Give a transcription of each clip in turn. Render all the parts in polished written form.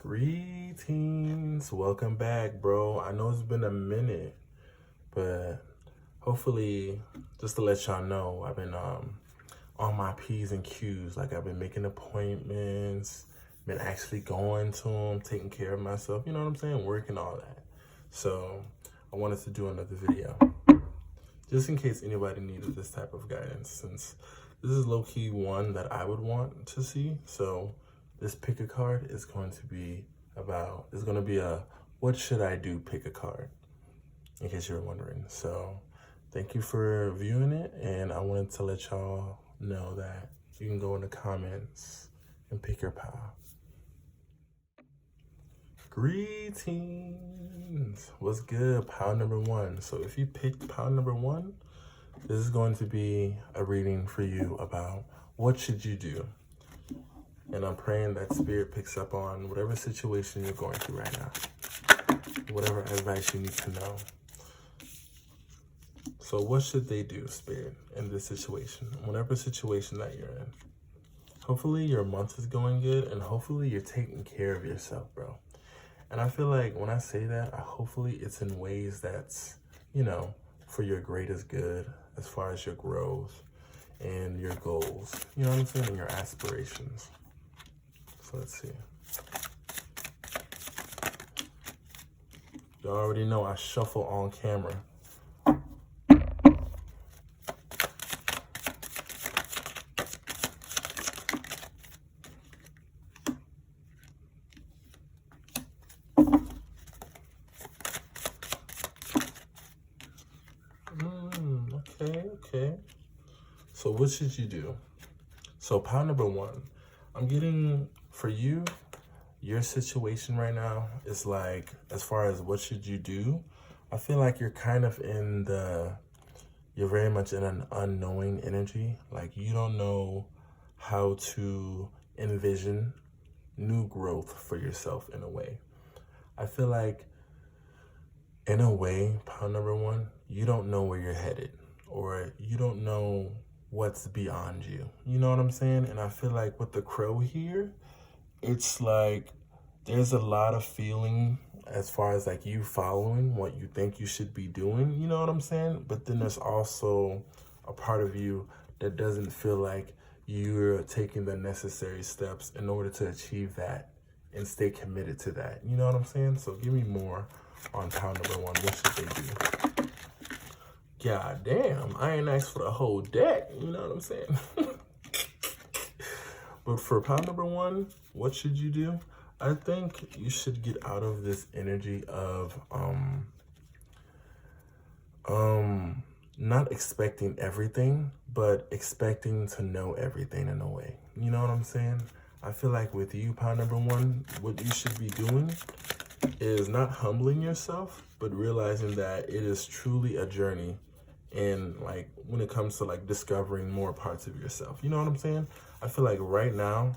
Greetings, welcome back, bro. I know it's been a minute, but hopefully, just to let y'all know, I've been on my P's and Q's. Like, I've been making appointments, been actually going to them, taking care of myself, you know what I'm saying, working, all that. So I wanted to do another video just in case anybody needed this type of guidance, since this is low-key one that I would want to see. So this pick a card is going to be a what should I do pick a card, in case you're wondering. So thank you for viewing it, and I wanted to let y'all know that you can go in the comments and pick your pile. Greetings, what's good, pile number one? So if you picked pile number one, this is going to be a reading for you about what should you do. And I'm praying that Spirit picks up on whatever situation you're going through right now, whatever advice you need to know. So what should they do, Spirit, in this situation, whatever situation that you're in? Hopefully your month is going good, and hopefully you're taking care of yourself, bro. And I feel like when I say that, hopefully it's in ways that's, you know, for your greatest good, as far as your growth and your goals, you know what I'm saying, and your aspirations. So let's see. You already know I shuffle on camera. Okay. So what should you do? So pile number one, I'm getting for you, your situation right now is like, as far as what should you do, I feel like you're kind of you're very much in an unknowing energy. Like you don't know how to envision new growth for yourself in a way. I feel like in a way, pile number one, you don't know where you're headed, or you don't know what's beyond you. You know what I'm saying? And I feel like with the crow here, it's like there's a lot of feeling as far as like you following what you think you should be doing, you know what I'm saying? But then there's also a part of you that doesn't feel like you're taking the necessary steps in order to achieve that and stay committed to that. You know what I'm saying? So give me more on pile number one. What should they do? God damn, I ain't asked for the whole deck, you know what I'm saying? But for pile number one, what should you do? I think you should get out of this energy of not expecting everything, but expecting to know everything in a way. You know what I'm saying? I feel like with you, pile number one, what you should be doing is not humbling yourself, but realizing that it is truly a journey. And like when it comes to like discovering more parts of yourself, you know what I'm saying? I feel like right now,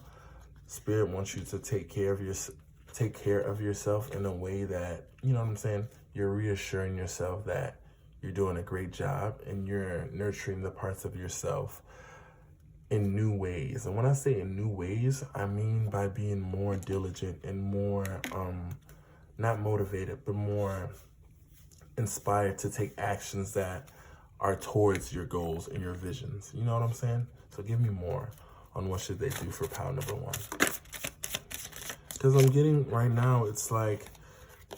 Spirit wants you to take care of yourself in a way that, you know what I'm saying, you're reassuring yourself that you're doing a great job and you're nurturing the parts of yourself in new ways. And when I say in new ways, I mean by being more diligent and more not motivated, but more inspired to take actions that are towards your goals and your visions. You know what I'm saying? So give me more on what should they do for pile number one. Because I'm getting right now, it's like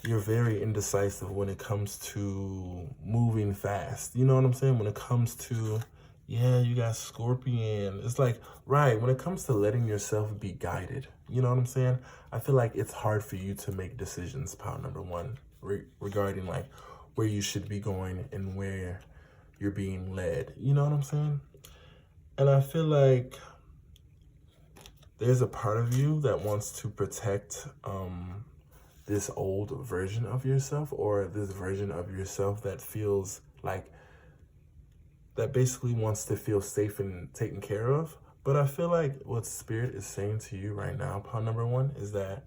you're very indecisive when it comes to moving fast. You know what I'm saying? When it comes to, yeah, you got Scorpion. It's like, right, when it comes to letting yourself be guided, you know what I'm saying? I feel like it's hard for you to make decisions, pile number one, regarding like where you should be going and where you're being led. You know what I'm saying? And I feel like there's a part of you that wants to protect this old version of yourself, or this version of yourself that feels like, that basically wants to feel safe and taken care of. But I feel like what Spirit is saying to you right now, pile number one, is that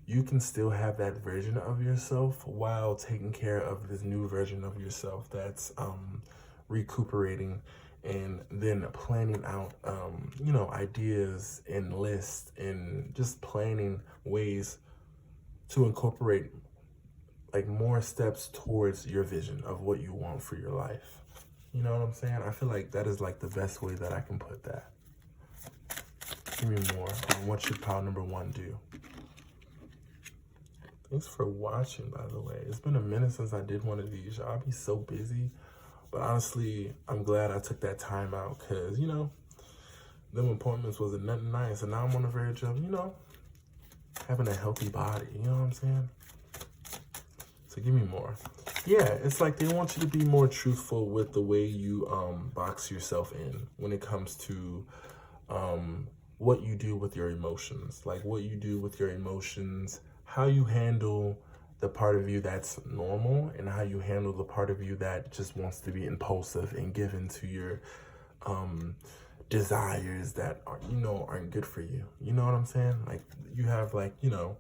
you can still have that version of yourself while taking care of this new version of yourself that's recuperating, and then planning out, you know, ideas and lists and just planning ways to incorporate like more steps towards your vision of what you want for your life. You know what I'm saying? I feel like that is like the best way that I can put that. Give me more on what should pile number one do. Thanks for watching, by the way. It's been a minute since I did one of these. I'll be so busy. But honestly, I'm glad I took that time out because, you know, them appointments wasn't nothing nice. And now I'm on the verge of, you know, having a healthy body. You know what I'm saying? So give me more. Yeah, it's like they want you to be more truthful with the way you box yourself in when it comes to what you do with your emotions. Like what you do with your emotions, how you handle the part of you that's normal and how you handle the part of you that just wants to be impulsive and given to your desires that are, you know, aren't good for you. You know what I'm saying? Like you have like, you know,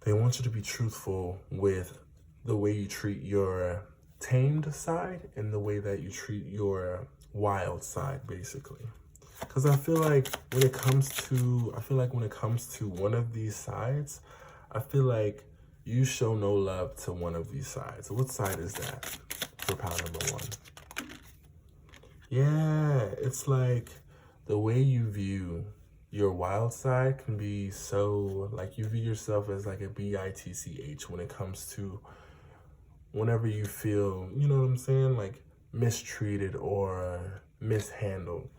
they want you to be truthful with the way you treat your tamed side and the way that you treat your wild side, basically. Because I feel like when it comes to one of these sides, I feel like you show no love to one of these sides. What side is that for pile number one? Yeah, it's like the way you view your wild side can be so, like you view yourself as like a bitch when it comes to whenever you feel, you know what I'm saying, like mistreated or mishandled.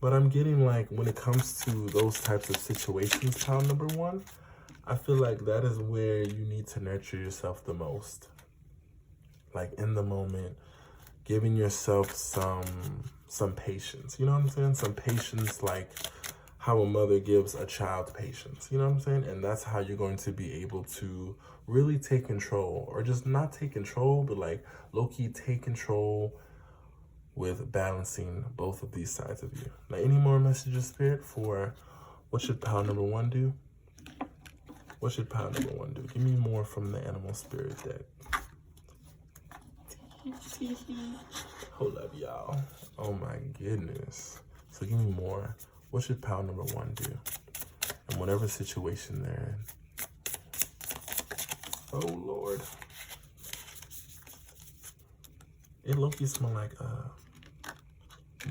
But I'm getting like when it comes to those types of situations, pile number one, I feel like that is where you need to nurture yourself the most. Like in the moment, giving yourself some patience. You know what I'm saying? Some patience, like how a mother gives a child patience. You know what I'm saying? And that's how you're going to be able to really take control, or just not take control, but like low-key take control with balancing both of these sides of you. Now, any more messages, Spirit, for what should pile number one do? What should pile number one do? Give me more from the animal spirit deck. Hold up, y'all. Oh my goodness. So give me more. What should pile number one do? In whatever situation they're in. Oh Lord. It low-key smell like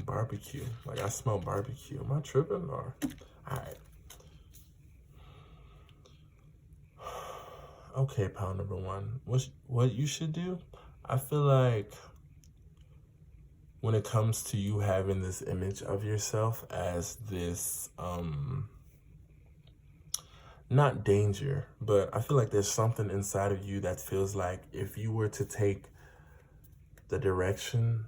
barbecue. Like I smell barbecue. Am I tripping or? All right. Okay, pile number one. What you should do? I feel like when it comes to you having this image of yourself as this, not danger, but I feel like there's something inside of you that feels like if you were to take the direction,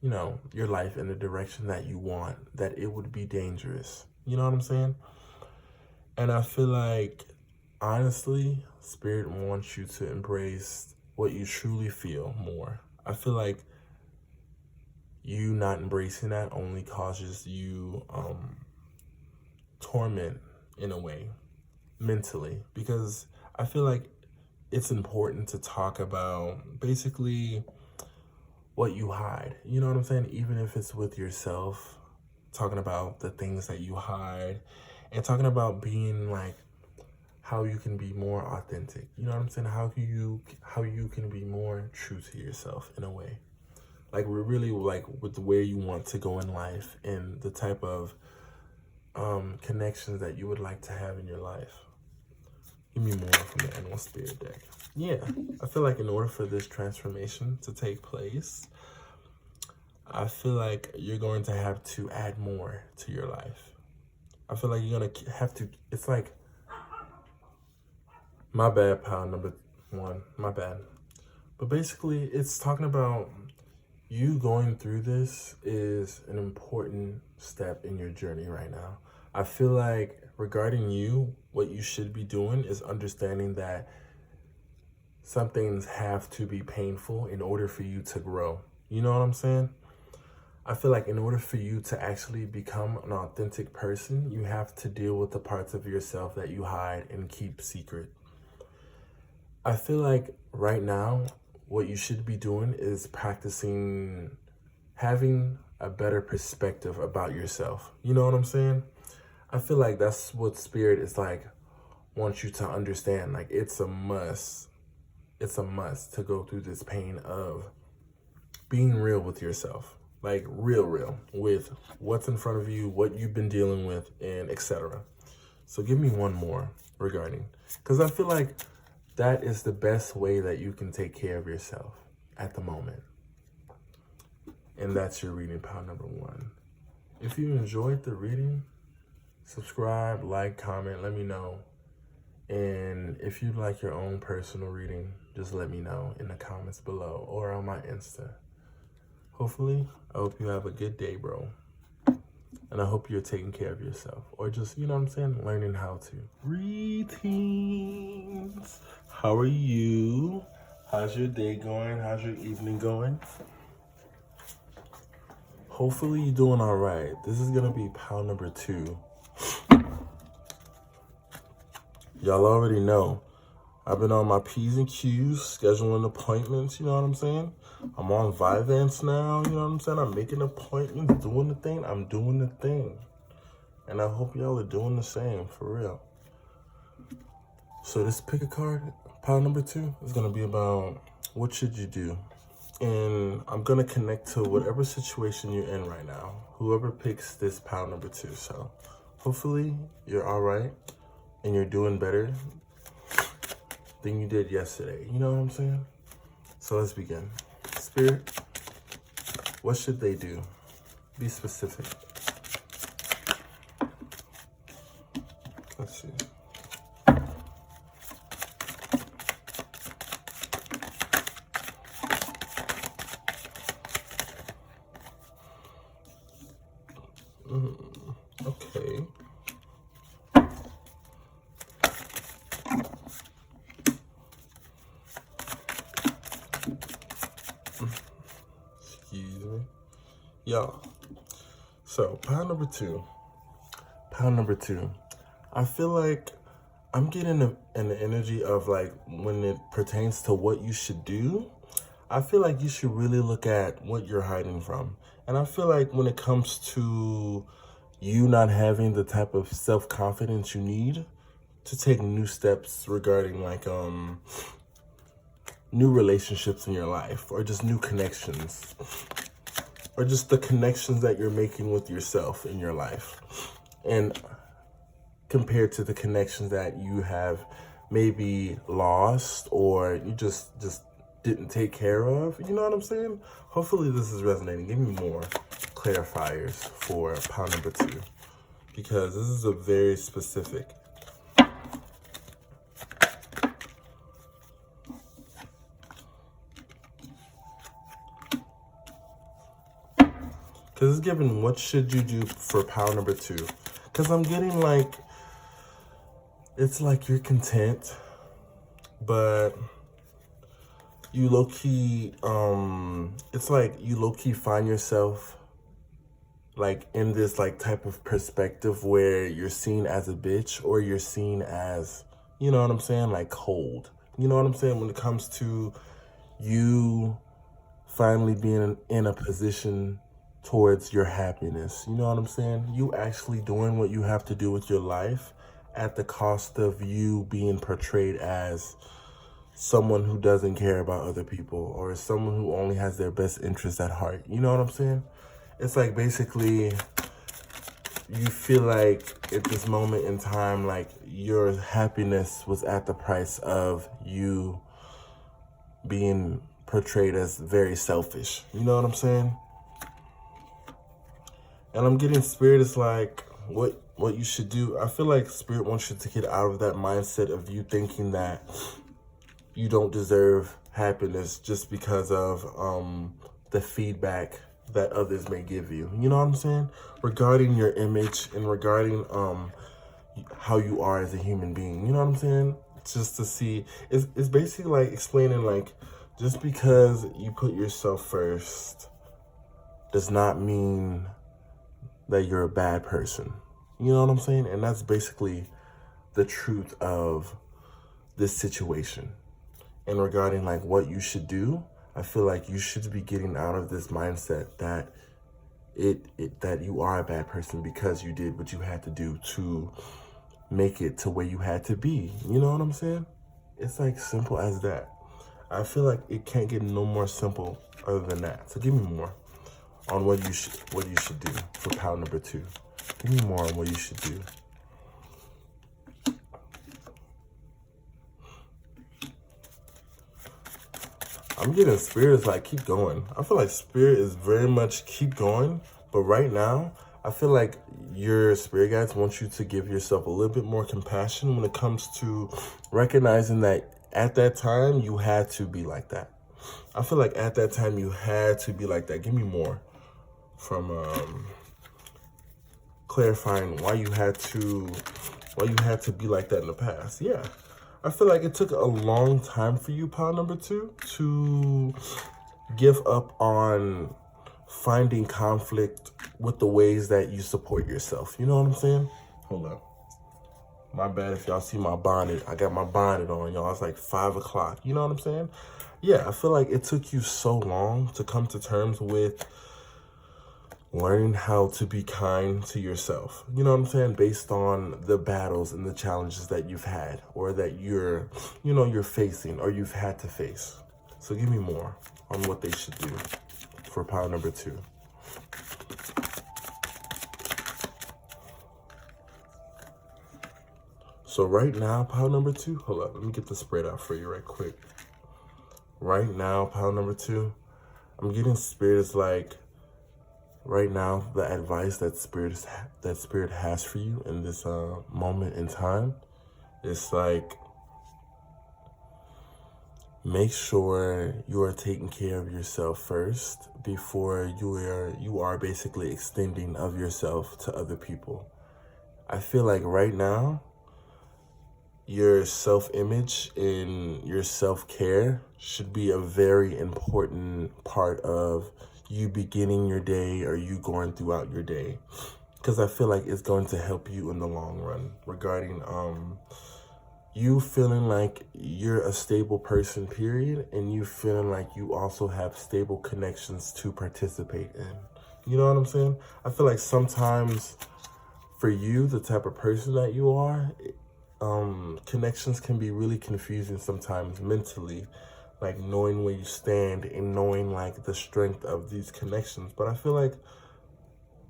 you know, your life in the direction that you want, that it would be dangerous. You know what I'm saying? And I feel like, honestly, Spirit wants you to embrace what you truly feel more. I feel like you not embracing that only causes you torment in a way, mentally, because I feel like it's important to talk about basically what you hide. You know what I'm saying? Even if it's with yourself, talking about the things that you hide and talking about being like how you can be more authentic. You know what I'm saying? How you can be more true to yourself in a way. Like we're really like with where you want to go in life and the type of connections that you would like to have in your life. Give me more from the animal spirit deck. Yeah, I feel like in order for this transformation to take place, I feel like you're going to have to add more to your life. I feel like you're going to have to, it's like, my bad, pile number one, my bad. But basically, it's talking about you going through this is an important step in your journey right now. I feel like regarding you, what you should be doing is understanding that some things have to be painful in order for you to grow. You know what I'm saying? I feel like in order for you to actually become an authentic person, you have to deal with the parts of yourself that you hide and keep secret. I feel like right now, what you should be doing is practicing having a better perspective about yourself. You know what I'm saying? I feel like that's what Spirit is like want you to understand, like, it's a must. It's a must to go through this pain of being real with yourself. Like, real with what's in front of you, what you've been dealing with, and etc. So give me one more regarding, because I feel like that is the best way that you can take care of yourself at the moment. And that's your reading pile number 1. If you enjoyed the reading, subscribe, like, comment, let me know. And if you'd like your own personal reading, just let me know in the comments below or on my Insta. Hopefully, I hope you have a good day, bro. And I hope you're taking care of yourself. Or just, you know what I'm saying, learning how to. Greetings. How are you? How's your day going? How's your evening going? Hopefully you're doing all right. This is going to be pile number 2. Y'all already know. I've been on my P's and Q's, scheduling appointments, you know what I'm saying? I'm on Vyvanse now, you know what I'm saying? I'm making appointments, doing the thing. I'm doing the thing. And I hope y'all are doing the same, for real. So this pick a card, pile number 2, is going to be about what should you do? And I'm going to connect to whatever situation you're in right now. Whoever picks this pile number 2. So hopefully you're all right and you're doing better than you did yesterday. You know what I'm saying? So let's begin. Spirit, what should they do? Be specific. Let's see. Okay. Excuse me. Y'all. So, pile number 2. Pile number 2. I feel like I'm getting an energy of, like, when it pertains to what you should do, I feel like you should really look at what you're hiding from. And I feel like when it comes to you not having the type of self-confidence you need to take new steps regarding, like, new relationships in your life, or just new connections, or just the connections that you're making with yourself in your life, and compared to the connections that you have maybe lost or you just didn't take care of. You know what I'm saying? Hopefully this is resonating. Give me more clarifiers for pile number 2, because this is a very specific. Because it's given, what should you do for pile number 2? Because I'm getting, like, it's like you're content, but you low-key, it's like you low-key find yourself, like, in this, like, type of perspective where you're seen as a bitch, or you're seen as, you know what I'm saying, like, cold. You know what I'm saying? When it comes to you finally being in a position towards your happiness, you know what I'm saying? You actually doing what you have to do with your life at the cost of you being portrayed as someone who doesn't care about other people, or someone who only has their best interests at heart. You know what I'm saying? It's like, basically, you feel like at this moment in time, like, your happiness was at the price of you being portrayed as very selfish. You know what I'm saying? And I'm getting Spirit is like, what you should do. I feel like Spirit wants you to get out of that mindset of you thinking that you don't deserve happiness just because of the feedback that others may give you. You know what I'm saying? Regarding your image and regarding how you are as a human being. You know what I'm saying? Just to see, it's basically like explaining, like, just because you put yourself first does not mean that you're a bad person. You know what I'm saying? And that's basically the truth of this situation. And regarding, like, what you should do, I feel like you should be getting out of this mindset that that you are a bad person because you did what you had to do to make it to where you had to be. You know what I'm saying? It's like simple as that. I feel like it can't get no more simple other than that. So give me more on what you should do for pile number 2. Give me more on what you should do. I'm getting spirit is like, keep going. I feel like spirit is very much keep going. But right now, I feel like your spirit guides want you to give yourself a little bit more compassion when it comes to recognizing that at that time, you had to be like that. I feel like at that time, you had to be like that. Give me more from clarifying why you had to be like that in the past. Yeah. I feel like it took a long time for you, pile number 2, to give up on finding conflict with the ways that you support yourself. You know what I'm saying? Hold up. My bad if y'all see my bonnet. I got my bonnet on, y'all. It's like 5 o'clock. You know what I'm saying? Yeah, I feel like it took you so long to come to terms with learning how to be kind to yourself. You know what I'm saying? Based on the battles and the challenges that you've had or that you're facing or you've had to face. So give me more on what they should do for pile number 2. So right now, pile number 2, hold up, let me get the spread out for you right quick. Right now, pile number 2, I'm getting spirit is like, right now, the advice that spirit has for you in this moment in time is like, make sure you are taking care of yourself first before you are basically extending of yourself to other people. I feel like right now, your self-image and your self-care should be a very important part of you beginning your day or you going throughout your day. Because I feel like it's going to help you in the long run regarding you feeling like you're a stable person, period, and you feeling like you also have stable connections to participate in. You know what I'm saying? I feel like sometimes for you, the type of person that you are, connections can be really confusing sometimes mentally, like knowing where you stand and knowing like the strength of these connections. But I feel like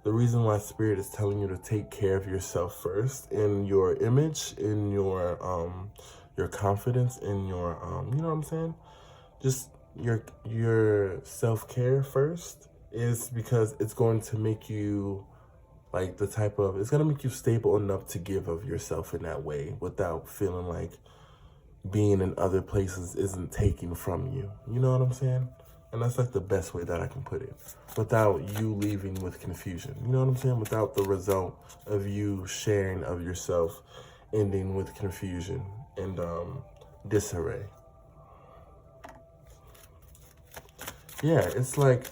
the reason why spirit is telling you to take care of yourself first in your image, in your confidence, in your, you know what I'm saying? Just your self-care first is because it's going to make you like it's going to make you stable enough to give of yourself in that way without feeling like being in other places isn't taken from you. You know what I'm saying? And that's like the best way that I can put it. Without you leaving with confusion. You know what I'm saying? Without the result of you sharing of yourself ending with confusion and disarray. Yeah, it's like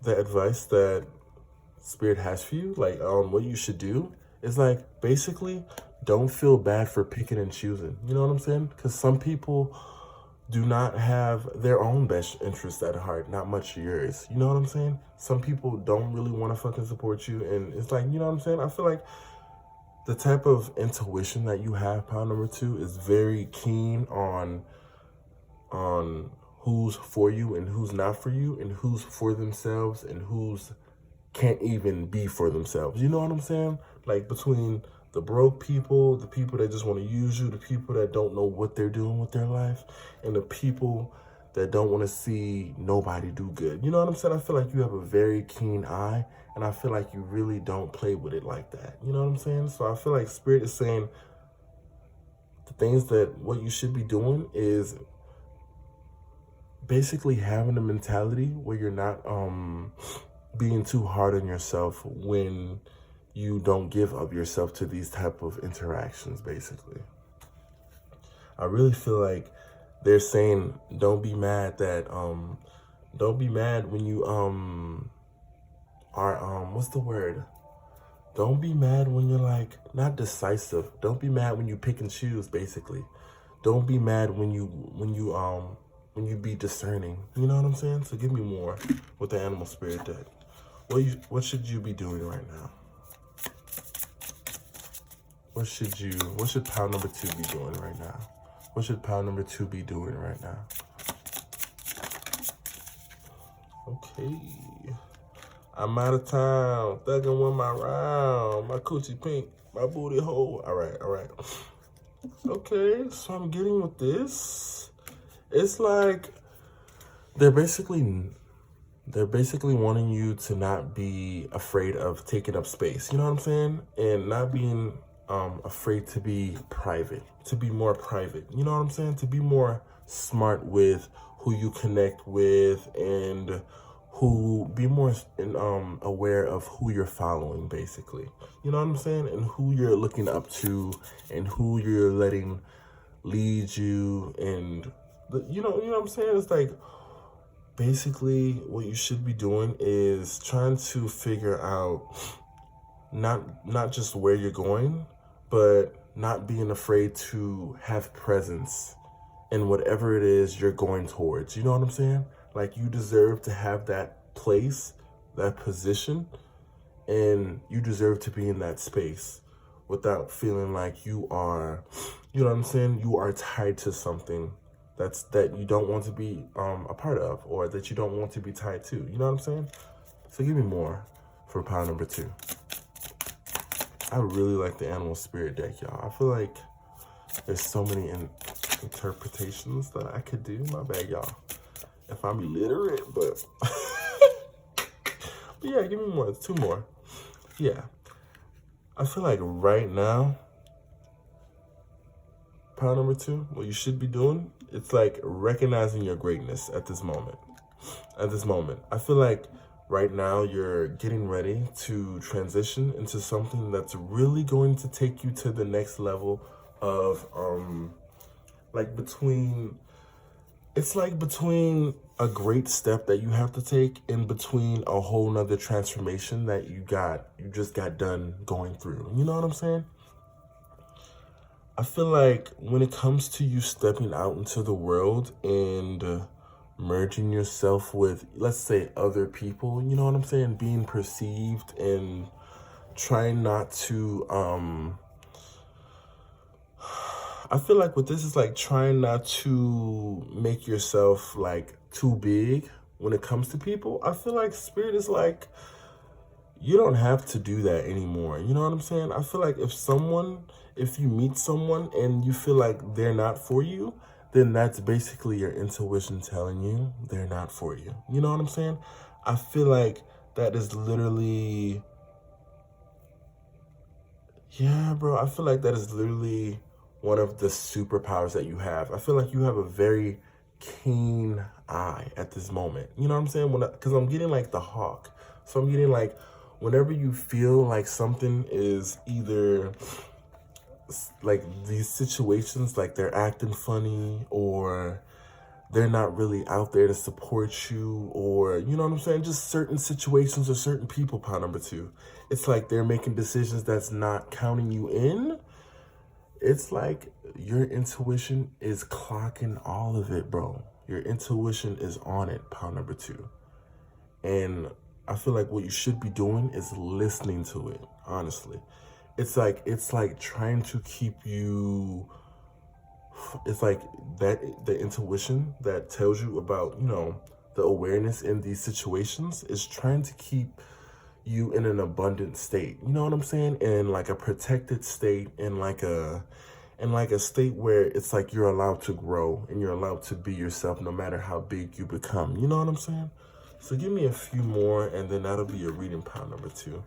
the advice that spirit has for you, like what you should do is like basically don't feel bad for picking and choosing. You know what I'm saying? Because some people do not have their own best interests at heart, not much yours. You know what I'm saying? Some people don't really want to fucking support you, and it's like, you know what I'm saying? I feel like the type of intuition that you have, pile number 2, is very keen on who's for you and who's not for you, and who's for themselves and who's can't even be for themselves. You know what I'm saying? Like between the broke people, the people that just want to use you, the people that don't know what they're doing with their life, and the people that don't want to see nobody do good. You know what I'm saying? I feel like you have a very keen eye, and I feel like you really don't play with it like that. You know what I'm saying? So I feel like spirit is saying the things that what you should be doing is basically having a mentality where you're not being too hard on yourself when you don't give of yourself to these type of interactions, basically. I really feel like they're saying don't be mad that don't be mad when you are what's the word? Don't be mad when you're like not decisive. Don't be mad when you pick and choose, basically. Don't be mad when you be discerning. You know what I'm saying? So give me more with the animal spirit deck. What should you be doing right now? What should pile number 2 be doing right now? What should pile number 2 be doing right now? Okay. I'm out of town. Thuggin' with my round. My coochie pink. My booty hole. All right. Okay, so I'm getting with this. It's like they're basically wanting you to not be afraid of taking up space. You know what I'm saying? And not being afraid to be private, to be more private. You know what I'm saying? To be more smart with who you connect with and be more aware of who you're following, basically. You know what I'm saying? And who you're looking up to and who you're letting lead you. And you know what I'm saying? It's like basically what you should be doing is trying to figure out not just where you're going, but not being afraid to have presence in whatever it is you're going towards. You know what I'm saying? Like, you deserve to have that place, that position, and you deserve to be in that space without feeling like you are, you know what I'm saying? You are tied to something that you don't want to be a part of, or that you don't want to be tied to. You know what I'm saying? So give me more for pile number 2. I really like the animal spirit deck, y'all. I feel like there's so many interpretations that I could do. My bad, y'all, if I'm illiterate, but but yeah, give me more. 2 more. Yeah, I feel like right now, pile number 2, what you should be doing, it's like recognizing your greatness at this moment. I feel like right now you're getting ready to transition into something that's really going to take you to the next level of it's like between a great step that you have to take in between a whole nother transformation that you just got done going through. You know what I'm saying? I feel like when it comes to you stepping out into the world and merging yourself with, let's say, other people, you know what I'm saying? Being perceived and trying not to, I feel like with this is like trying not to make yourself like too big when it comes to people. I feel like Spirit is like, you don't have to do that anymore. You know what I'm saying? I feel like if you meet someone and you feel like they're not for you, then that's basically your intuition telling you they're not for you. You know what I'm saying? I feel like that is literally, yeah, bro. I feel like that is literally one of the superpowers that you have. I feel like you have a very keen eye at this moment. You know what I'm saying? Because I'm getting like the hawk. So I'm getting like, whenever you feel like something is either like these situations, like they're acting funny or they're not really out there to support you, or, you know what I'm saying? Just certain situations or certain people, pile number 2. It's like they're making decisions that's not counting you in. It's like your intuition is clocking all of it, bro. Your intuition is on it, pile number 2. And I feel like what you should be doing is listening to it, honestly. It's like trying to keep you, it's like that, the intuition that tells you about, you know, the awareness in these situations is trying to keep you in an abundant state. You know what I'm saying? In like a protected state, in like a state where it's like you're allowed to grow and you're allowed to be yourself no matter how big you become. You know what I'm saying? So give me a few more and then that'll be your reading pile number 2.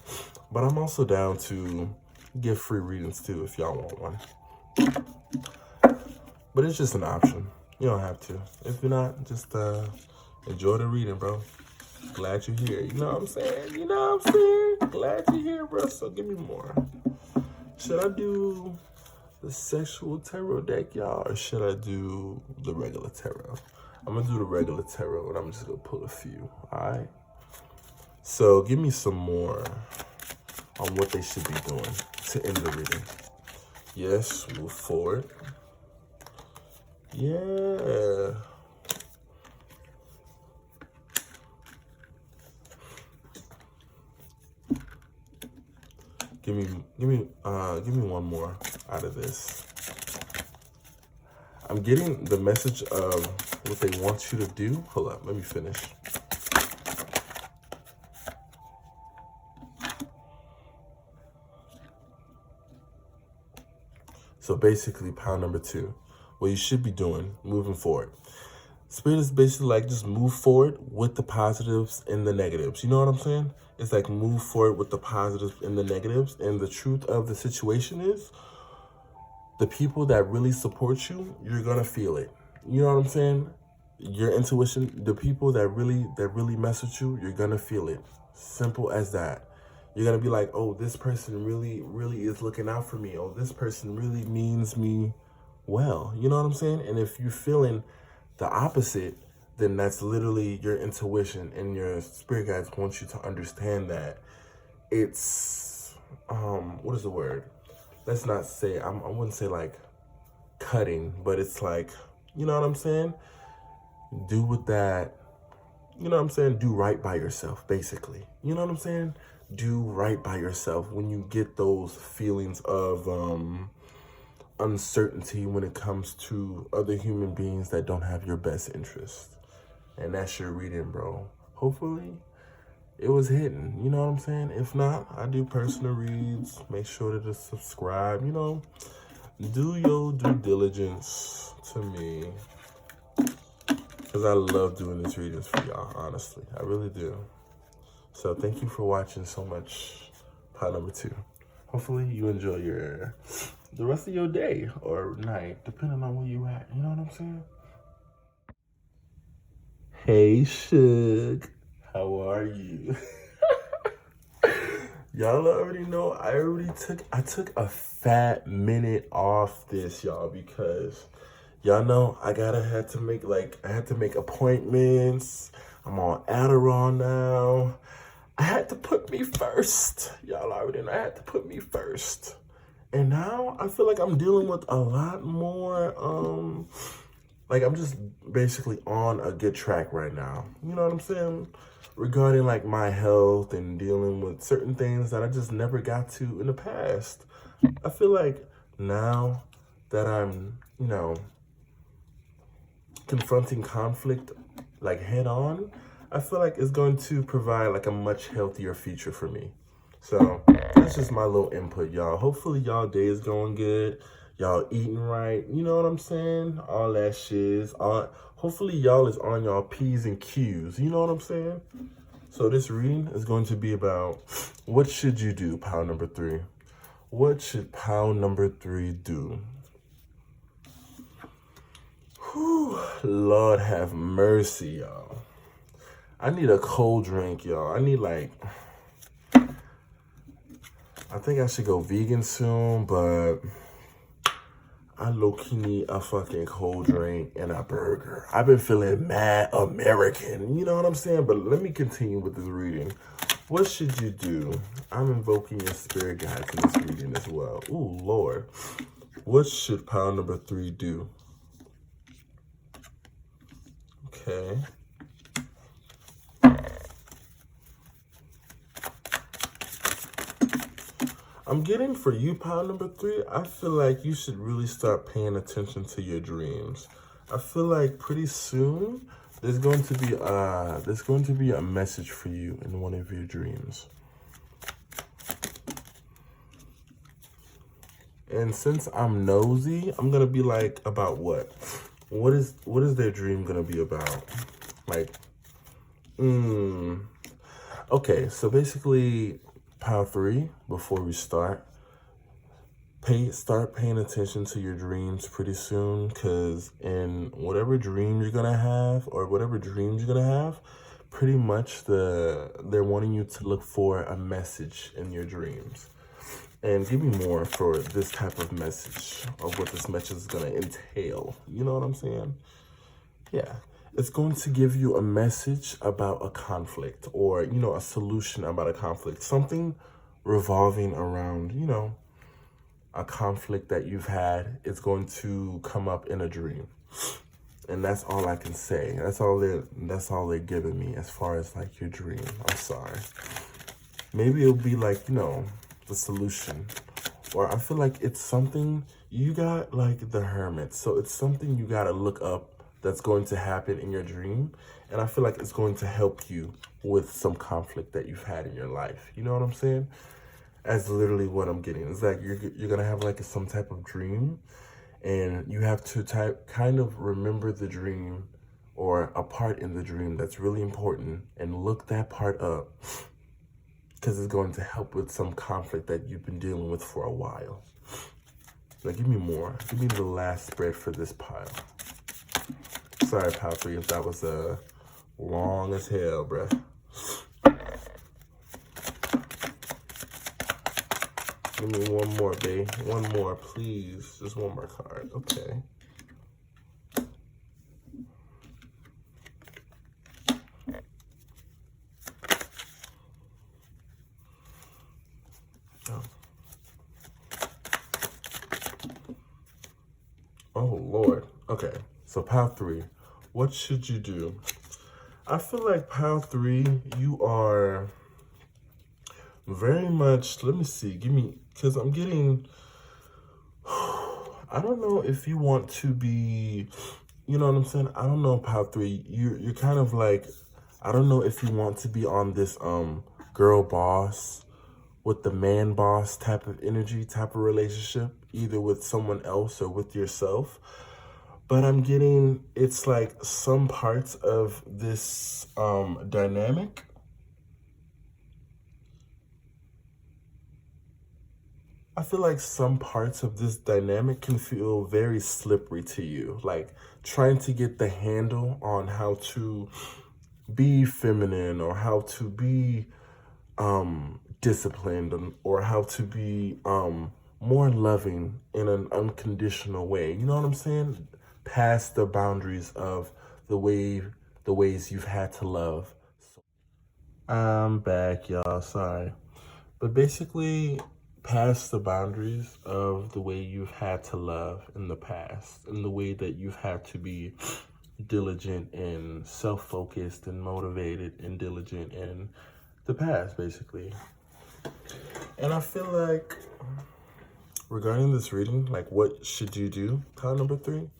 But I'm also down to give free readings too if y'all want one. But it's just an option. You don't have to. If you're not, just enjoy the reading, bro. Glad you're here. You know what I'm saying? You know what I'm saying? Glad you're here, bro. So give me more. Should I do the sexual tarot deck, y'all, or should I do the regular tarot? I'm gonna do the regular tarot and I'm just gonna pull a few, all right? So give me some more on what they should be doing to end the reading. Yes, move forward. Yeah. Give me one more out of this. I'm getting the message of what they want you to do. Hold up, let me finish. So basically, pile number 2, what you should be doing moving forward. Spirit is basically like just move forward with the positives and the negatives. You know what I'm saying? It's like move forward with the positives and the negatives. And the truth of the situation is, the people that really support you, you're gonna feel it. You know what I'm saying? Your intuition, the people that really mess with you, you're gonna feel it. Simple as that. You're gonna be like, oh, this person really is looking out for me. Oh, this person really means me well. You know what I'm saying? And if you're feeling the opposite, then that's literally your intuition, and your spirit guides want you to understand that it's, what is the word? Let's not say, I wouldn't say like cutting, but it's like, you know what I'm saying? Do with that, you know what I'm saying? Do right by yourself, basically. You know what I'm saying? Do right by yourself when you get those feelings of uncertainty when it comes to other human beings that don't have your best interest. And that's your reading, bro. Hopefully it was hidden, you know what I'm saying? If not, I do personal reads. Make sure to subscribe, you know. Do your due diligence to me, because I love doing these readings for y'all, honestly. I really do. So thank you for watching so much. Pile number 2. Hopefully you enjoy the rest of your day or night, depending on where you at. You know what I'm saying? Hey, Suge. How are you? Y'all already know I took a fat minute off this, y'all, because y'all know I had to make appointments. I'm on Adderall now. I had to put me first. Y'all already know I had to put me first. And now I feel like I'm dealing with a lot more, like I'm just basically on a good track right now. You know what I'm saying? Regarding like my health and dealing with certain things that I just never got to in the past. I feel like now that I'm, you know, confronting conflict like head on, I feel like it's going to provide like a much healthier future for me. So that's just my little input, y'all. Hopefully y'all day is going good. Y'all eating right. You know what I'm saying? All that shit. Hopefully y'all is on y'all P's and Q's. You know what I'm saying? So this reading is going to be about what should you do, pile number 3. What should pile number 3 do? Whew, Lord have mercy, y'all. I need a cold drink, y'all. I need like, I think I should go vegan soon, but I low-key need a fucking cold drink and a burger. I've been feeling mad American, you know what I'm saying? But let me continue with this reading. What should you do? I'm invoking your spirit guides in this reading as well. Ooh, Lord. What should pile number 3 do? Okay. I'm getting for you, pile number 3, I feel like you should really start paying attention to your dreams. I feel like pretty soon there's going to be a message for you in one of your dreams. And since I'm nosy, I'm gonna be like, about what? What is their dream gonna be about? Like, okay, so basically, pile 3, before we start paying attention to your dreams pretty soon, because in whatever dream you're gonna have, or whatever dreams you're gonna have, pretty much they're wanting you to look for a message in your dreams. And give me more for this type of message, of what this message is gonna entail. You know what I'm saying? Yeah. It's going to give you a message about a conflict, or, you know, a solution about a conflict. Something revolving around, you know, a conflict that you've had is going to come up in a dream. And that's all I can say. That's all they're giving me as far as like your dream. I'm sorry. Maybe it'll be like, you know, the solution. Or I feel like it's something you got, like the Hermit. So it's something you got to look up that's going to happen in your dream. And I feel like it's going to help you with some conflict that you've had in your life. You know what I'm saying? That's literally what I'm getting. It's like you're going to have like some type of dream, and you have to kind of remember the dream or a part in the dream that's really important and look that part up, because it's going to help with some conflict that you've been dealing with for a while. Now give me more. Give me the last spread for this pile. Sorry, pile 3, if that was long as hell, bruh. Give me one more, babe. One more, please. Just one more card. Okay. Oh, Lord. Okay. So pile 3. What should you do? I feel like pile 3, you are very much, let me see, give me, because I'm getting, I don't know if you want to be, you know what I'm saying? I don't know, pile 3, you're kind of like, I don't know if you want to be on this girl boss with the man boss type of energy, type of relationship, either with someone else or with yourself. But I'm getting, it's like some parts of this dynamic, I feel like some parts of this dynamic can feel very slippery to you. Like trying to get the handle on how to be feminine, or how to be disciplined, or how to be more loving in an unconditional way. You know what I'm saying? Past the boundaries of the ways you've had to love. I'm back, y'all. Sorry. But basically, past the boundaries of the way you've had to love in the past, and the way that you've had to be diligent and self-focused and motivated and diligent in the past, basically. And I feel like regarding this reading, like what should you do, pile number 3?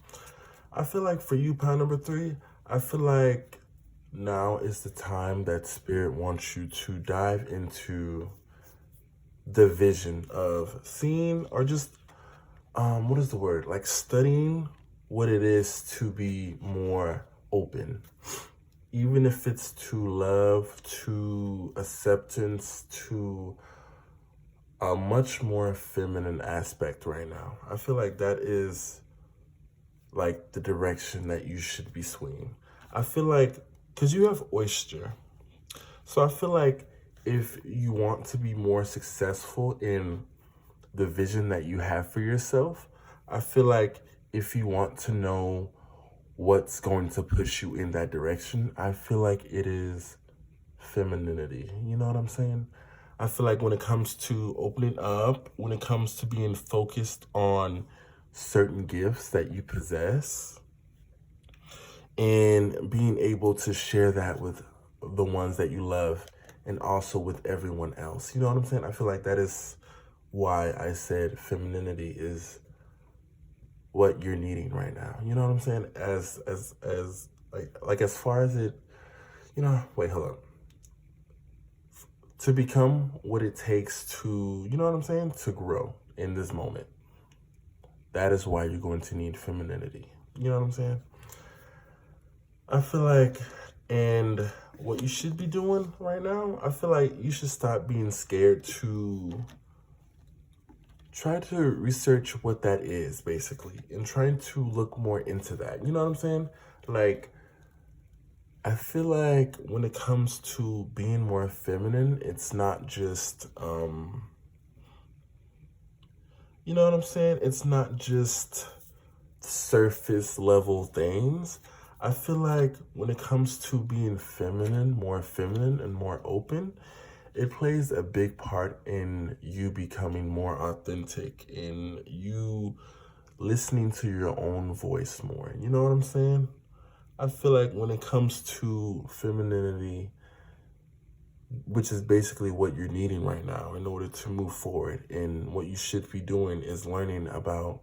I feel like for you, pile number 3, I feel like now is the time that Spirit wants you to dive into the vision of seeing, or just, what is the word? Like studying what it is to be more open. Even if it's to love, to acceptance, to a much more feminine aspect right now. I feel like that is like the direction that you should be swinging. I feel like, because you have oyster. So I feel like if you want to be more successful in the vision that you have for yourself, I feel like if you want to know what's going to push you in that direction, I feel like it is femininity. You know what I'm saying? I feel like when it comes to opening up, when it comes to being focused on certain gifts that you possess, and being able to share that with the ones that you love, and also with everyone else. You know what I'm saying? I feel like that is why I said femininity is what you're needing right now. You know what I'm saying? As like as far as it, you know, wait, hold up. To become what it takes to, you know what I'm saying? To grow in this moment. That is why you're going to need femininity. You know what I'm saying? I feel like, and what you should be doing right now, I feel like you should stop being scared to try to research what that is, basically, and trying to look more into that. You know what I'm saying? Like, I feel like when it comes to being more feminine, it's not just, you know what I'm saying? It's not just surface level things. I feel like when it comes to being feminine and more open, it plays a big part in you becoming more authentic, in you listening to your own voice more. You know what I'm saying? I feel like when it comes to femininity, which is basically what you're needing right now in order to move forward. And what you should be doing is learning about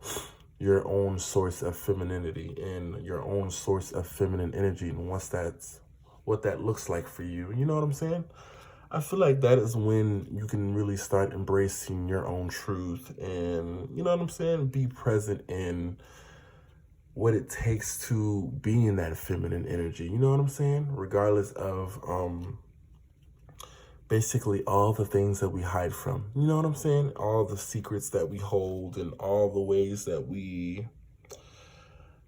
your own source of femininity and your own source of feminine energy and what that looks like for you. You know what I'm saying? I feel like that is when you can really start embracing your own truth and, you know what I'm saying, be present in what it takes to be in that feminine energy. You know what I'm saying? Regardless of basically all the things that we hide from. You know what I'm saying? All the secrets that we hold and all the ways that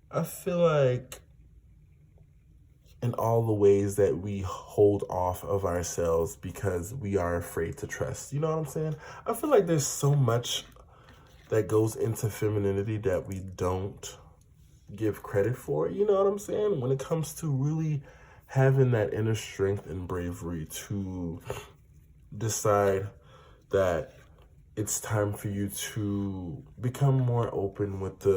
I feel like, in all the ways that we hold off of ourselves because we are afraid to trust. You know what I'm saying? I feel like there's so much that goes into femininity that we don't give credit for. You know what I'm saying? When it comes to really having that inner strength and bravery to decide that it's time for you to become more open with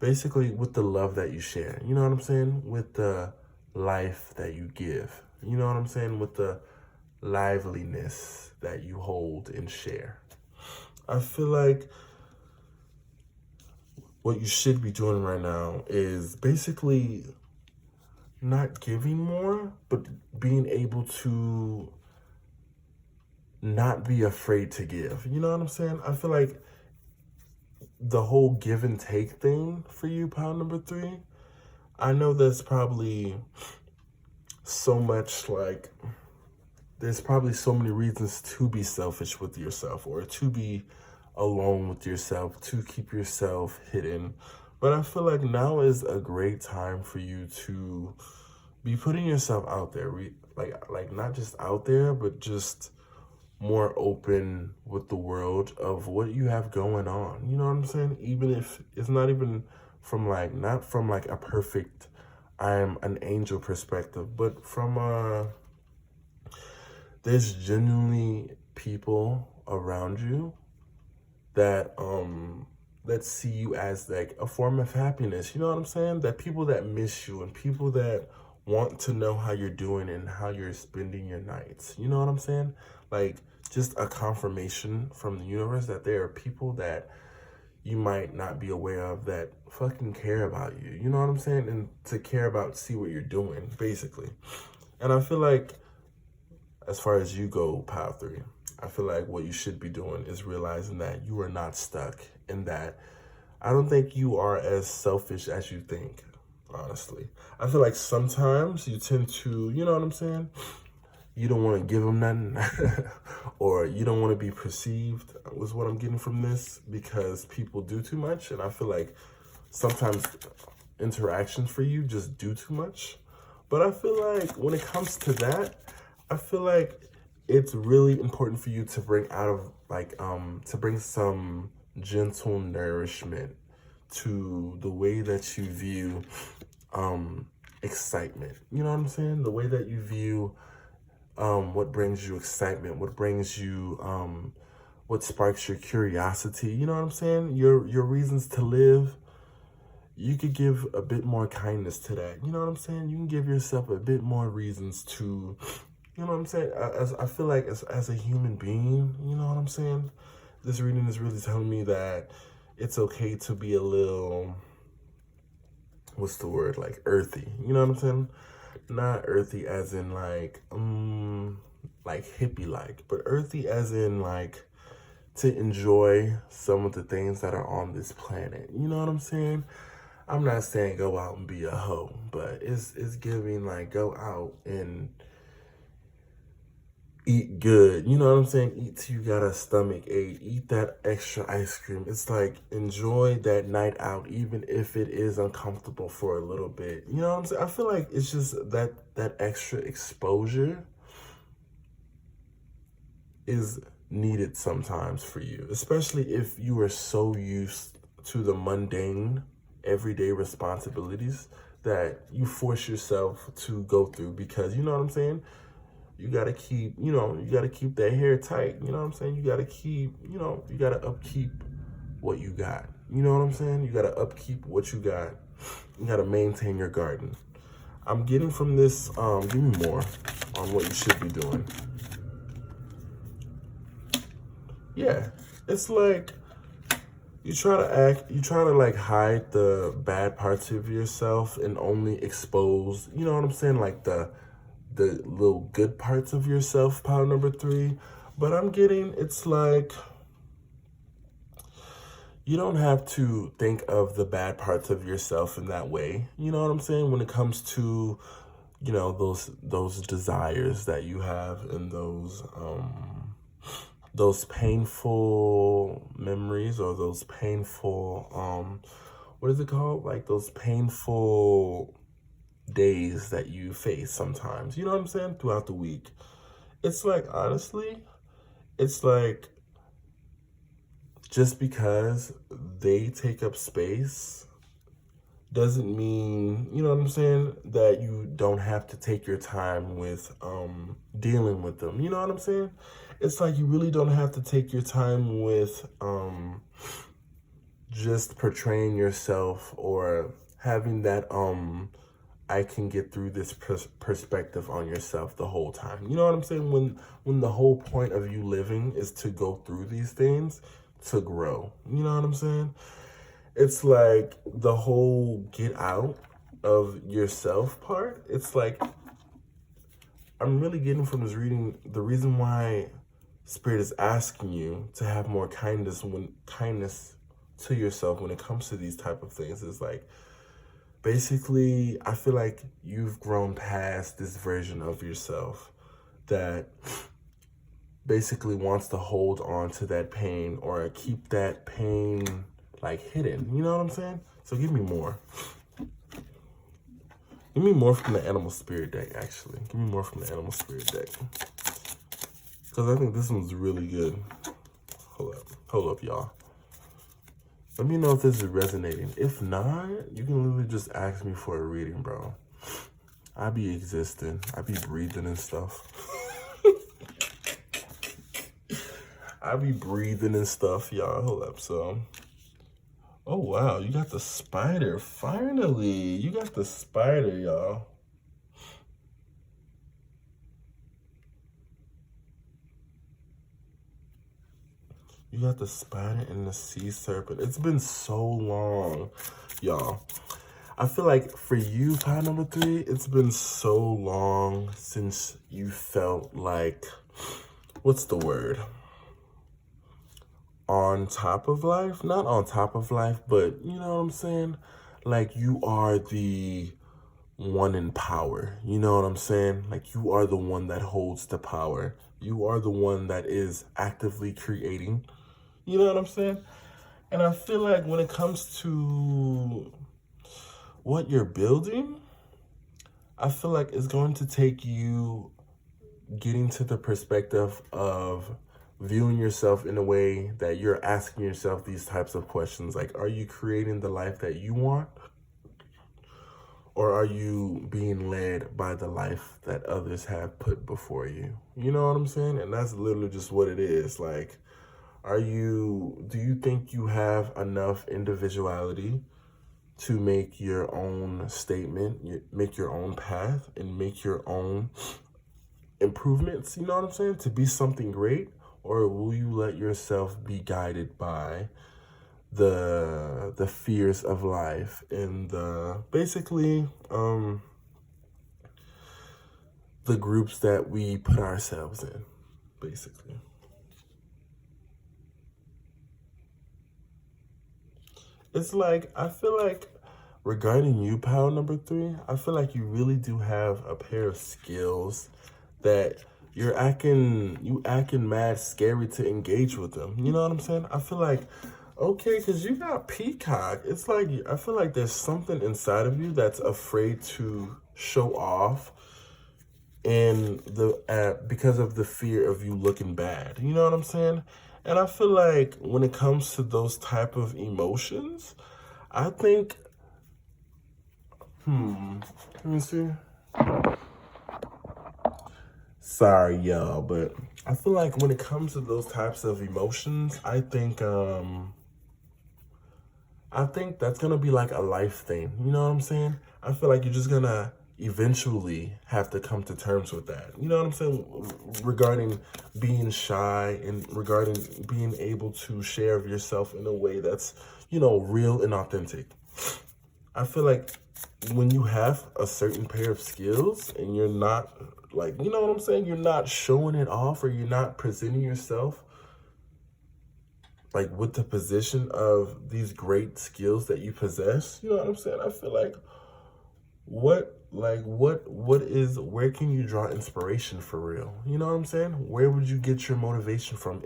basically with the love that you share. You know what I'm saying? With the life that you give. You know what I'm saying? With the liveliness that you hold and share. I feel like what you should be doing right now is basically not giving more, but being able to not be afraid to give. You know what I'm saying? I feel like the whole give and take thing for you, pound number 3, I know there's probably so much, like, there's probably so many reasons to be selfish with yourself or to be alone with yourself, to keep yourself hidden. But I feel like now is a great time for you to be putting yourself out there, like not just out there, but just more open with the world of what you have going on. You know what I'm saying? Even if it's not even from not from a perfect, I'm an angel perspective, but from there's genuinely people around you that that see you as like a form of happiness. You know what I'm saying? That people that miss you and people that want to know how you're doing and how you're spending your nights. You know what I'm saying? Like, just a confirmation from the universe that there are people that you might not be aware of that fucking care about you. You know what I'm saying? And to care about, see what you're doing, basically. And I feel like, as far as you go, Pile 3, I feel like what you should be doing is realizing that you are not stuck, and that I don't think you are as selfish as you think, honestly. I feel like sometimes you tend to, you know what I'm saying? You don't want to give them nothing or you don't want to be perceived, was what I'm getting from this, because people do too much. And I feel like sometimes interactions for you just do too much. But I feel like when it comes to that, I feel like it's really important for you to bring to bring some gentle nourishment to the way that you view excitement. You know what I'm saying? The way that you view what brings you excitement, what brings you, what sparks your curiosity. You know what I'm saying? Your reasons to live. You could give a bit more kindness to that. You know what I'm saying? You can give yourself a bit more reasons to, you know what I'm saying? I feel like as a human being, you know what I'm saying? This reading is really telling me that it's okay to be a little, what's the word? Like earthy. You know what I'm saying? Not earthy as in like hippie-like, but earthy as in like to enjoy some of the things that are on this planet. You know what I'm saying? I'm not saying go out and be a hoe, but it's giving like go out and eat good. You know what I'm saying? Eat till you got a stomach ache. Eat that extra ice cream. It's like enjoy that night out, even if it is uncomfortable for a little bit. You know what I'm saying? I feel like it's just that extra exposure is needed sometimes for you, especially if you are so used to the mundane everyday responsibilities that you force yourself to go through, because you know what I'm saying? You gotta keep, you gotta keep that hair tight. You know what I'm saying? You gotta keep, you gotta upkeep what you got. You know what I'm saying? You gotta upkeep what you got. You gotta maintain your garden. I'm getting from this, give me more on what you should be doing. Yeah, it's like you try to like hide the bad parts of yourself and only expose, you know what I'm saying? Like the little good parts of yourself, pile number 3. But I'm getting, it's like, you don't have to think of the bad parts of yourself in that way. You know what I'm saying? When it comes to, you know, those desires that you have and those painful memories, or those painful, what is it called? Like those painful days that you face sometimes, you know what I'm saying? Throughout the week. It's like, honestly, it's like, just because they take up space doesn't mean, you know what I'm saying, that you don't have to take your time with dealing with them. You know what I'm saying? It's like you really don't have to take your time with just portraying yourself or having that I can get through this perspective on yourself the whole time. You know what I'm saying? When the whole point of you living is to go through these things, to grow. You know what I'm saying? It's like the whole get out of yourself part. It's like, I'm really getting from this reading, the reason why Spirit is asking you to have more kindness to yourself when it comes to these type of things is like, basically, I feel like you've grown past this version of yourself that basically wants to hold on to that pain or keep that pain like hidden. You know what I'm saying? So give me more. Give me more from the Animal Spirit deck, actually. Give me more from the Animal Spirit deck. Because I think this one's really good. Hold up, y'all. Let me know if this is resonating. If not, you can literally just ask me for a reading, bro. I be existing. I be breathing and stuff. I be breathing and stuff, y'all. Hold up, so. Oh, wow. You got the spider. Finally. You got the spider, y'all. You got the spider and the sea serpent. It's been so long, y'all. I feel like for you, pile number 3, it's been so long since you felt like, what's the word? On top of life? Not on top of life, but you know what I'm saying? Like you are the one in power. You know what I'm saying? Like you are the one that holds the power. You are the one that is actively creating. You know what I'm saying? And I feel like when it comes to what you're building, I feel like it's going to take you getting to the perspective of viewing yourself in a way that you're asking yourself these types of questions. Like, are you creating the life that you want? Or are you being led by the life that others have put before you? You know what I'm saying? And that's literally just what it is. Like, do you think you have enough individuality to make your own statement, make your own path, and make your own improvements, you know what I'm saying, to be something great? Or will you let yourself be guided by the fears of life and basically the groups that we put ourselves in, basically? It's like, I feel like regarding you, pile number 3, I feel like you really do have a pair of skills that you acting mad scary to engage with them. You know what I'm saying? I feel like, okay, because you got peacock. It's like, I feel like there's something inside of you that's afraid to show off and because of the fear of you looking bad. You know what I'm saying? And I feel like when it comes to those type of emotions, I think, let me see. Sorry, y'all, but I feel like when it comes to those types of emotions, I think that's gonna be like a life thing. You know what I'm saying? I feel like you're eventually have to come to terms with that. You know what I'm saying? Regarding being shy and regarding being able to share of yourself in a way that's, you know, real and authentic. I feel like when you have a certain pair of skills and you're not, like, you know what I'm saying? You're not showing it off, or you're not presenting yourself like with the position of these great skills that you possess. You know what I'm saying? I feel like where can you draw inspiration for real? You know what I'm saying? Where would you get your motivation from?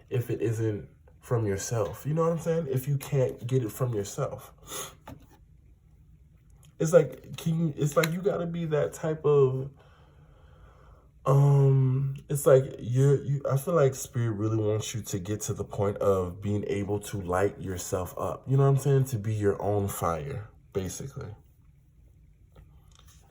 If it isn't from yourself? You know what I'm saying? If you can't get it from yourself. It's like, it's like you gotta be that type of, it's like I feel like Spirit really wants you to get to the point of being able to light yourself up. You know what I'm saying? To be your own fire, basically.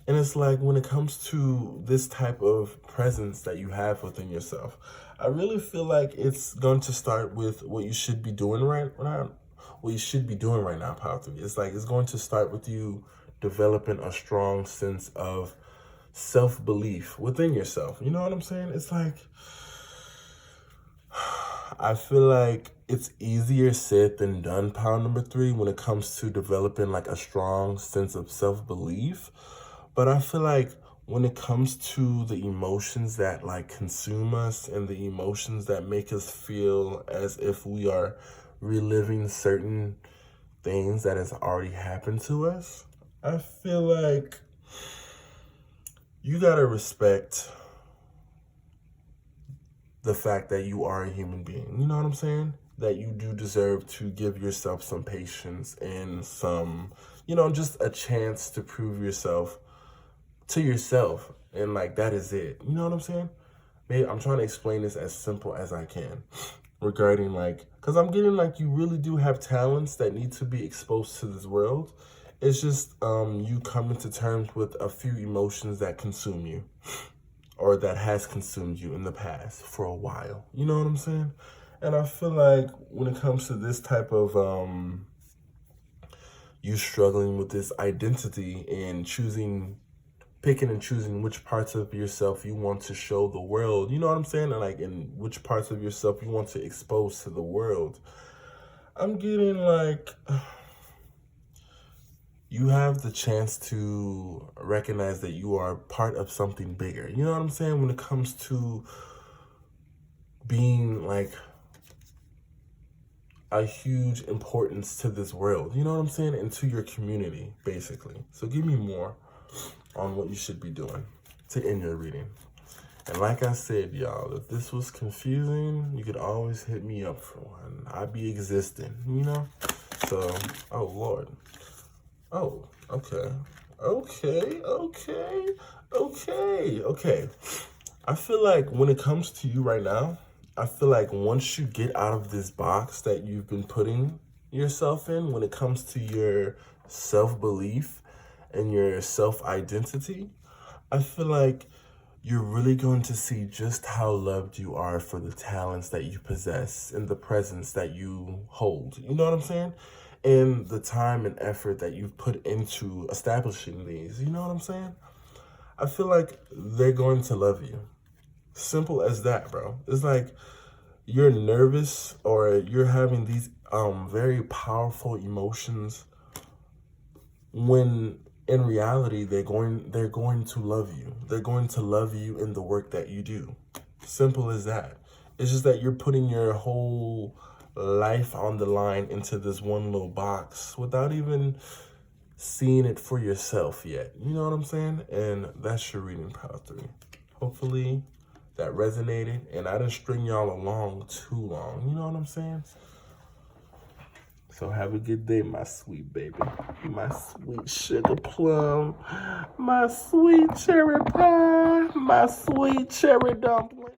And it's like, when it comes to this type of presence that you have within yourself, I really feel like it's going to start with what you should be doing right now. What you should be doing right now, Power 3. It's like, it's going to start with you developing a strong sense of self-belief within yourself. You know what I'm saying? It's like, I feel like it's easier said than done, Power number 3, when it comes to developing like a strong sense of self-belief. But I feel like when it comes to the emotions that like consume us and the emotions that make us feel as if we are reliving certain things that has already happened to us, I feel like you gotta respect the fact that you are a human being. You know what I'm saying? That you do deserve to give yourself some patience and some, you know, just a chance to prove yourself to yourself. And like, that is it. You know what I'm saying? Maybe I'm trying to explain this as simple as I can regarding like, because I'm getting like, you really do have talents that need to be exposed to this world. It's just you coming to terms with a few emotions that consume you, or that has consumed you in the past for a while. You know what I'm saying? And I feel like when it comes to this type of you struggling with this identity and picking and choosing which parts of yourself you want to show the world, you know what I'm saying? And like, in which parts of yourself you want to expose to the world, I'm getting like, you have the chance to recognize that you are part of something bigger. You know what I'm saying? When it comes to being like a huge importance to this world, you know what I'm saying? And to your community, basically. So give me more on what you should be doing to end your reading. And like I said, y'all, if this was confusing, you could always hit me up for one. I'd be existing, you know? So, oh, Lord. Oh, okay. Okay. I feel like when it comes to you right now, I feel like once you get out of this box that you've been putting yourself in, when it comes to your self-belief and your self-identity, I feel like you're really going to see just how loved you are for the talents that you possess and the presence that you hold. You know what I'm saying? And the time and effort that you've put into establishing these. You know what I'm saying? I feel like they're going to love you. Simple as that, bro. It's like you're nervous, or you're having these very powerful emotions, when in reality they're going to love you. They're going to love you in the work that you do. Simple as that. It's just that you're putting your whole life on the line into this one little box without even seeing it for yourself yet. You know what I'm saying? And that's your reading, Power 3. Hopefully that resonated, and I didn't string y'all along too long. You know what I'm saying? So have a good day, my sweet baby. My sweet sugar plum. My sweet cherry pie. My sweet cherry dumpling.